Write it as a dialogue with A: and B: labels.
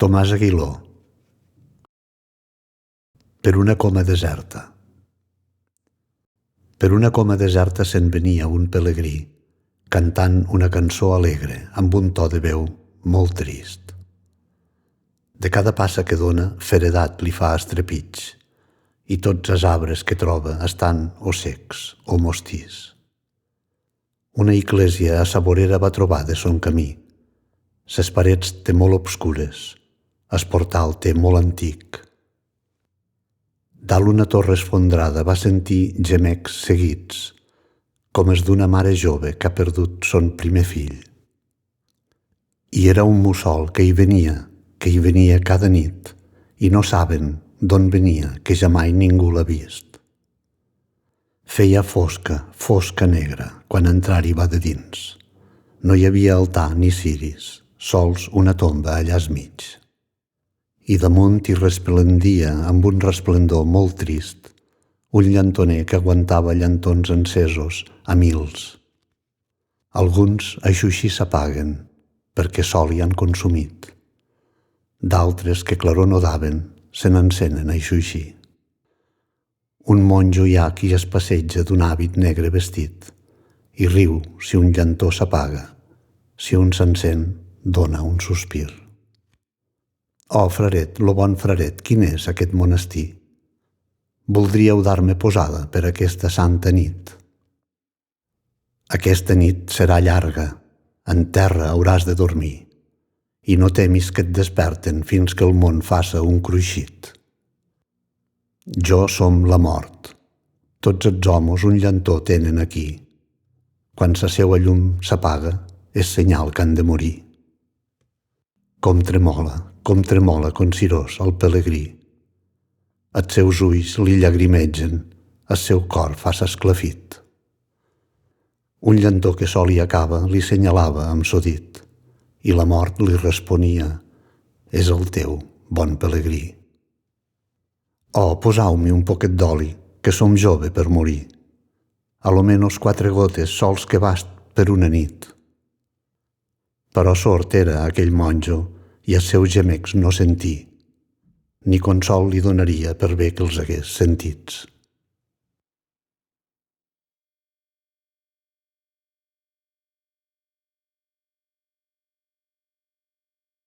A: Tomàs Aguiló. Per una coma deserta. Per una coma deserta se'n venia un pelegrí, cantant una cançó alegre, amb un to de veu molt trist. De cada passa que dona, feredat li fa estrepig, i tots els arbres que troba estan o secs o mostís. Una iglésia assaborera va trobar de son camí. Ses parets té molt obscures, el portal té molt antic. Dalt una torre esfondrada va sentir gemecs seguits, com els d'una mare jove que ha perdut son primer fill. I era un mussol que hi venia cada nit, i no saben d'on venia, que jamai ningú l'ha vist. Feia fosca negra, quan entrar-hi va de dins. No hi havia altar ni ciris, sols una tomba allà al mig. I damunt hi resplendia, amb un resplendor molt trist, un llantoner que aguantava llantons encesos a mils. Alguns així s'apaguen, perquè sol hi han consumit. D'altres que claror no daven, se n'encenen així. Un monjo hi ha qui es passeja d'un hàbit negre vestit i riu si un llantó s'apaga, si un s'encén, dona un sospir. Oh, fraret, lo bon fraret, quin és aquest monestir? Voldríeu dar-me posada per aquesta santa nit. Aquesta nit serà llarga, en terra hauràs de dormir, i no temis que et desperten fins que el món faça un cruixit. Jo som la mort. Tots els homes un llantó tenen aquí. Quan la seua llum s'apaga, és senyal que han de morir. Com tremola consirós el pelegrí. Els seus ulls li llagrimegen, el seu cor fa s'esclafit. Un llantó que sol hi acaba li senyalava amb so dit, i la mort li responia: és el teu, bon pelegrí. Oh, posau-me un poquet d'oli, que som jove per morir. A lo menos 4 gotes sols que bast per una nit. Però sord era aquell monjo i els seus gemecs no sentir, ni consol li donaria per bé que els hagués sentits.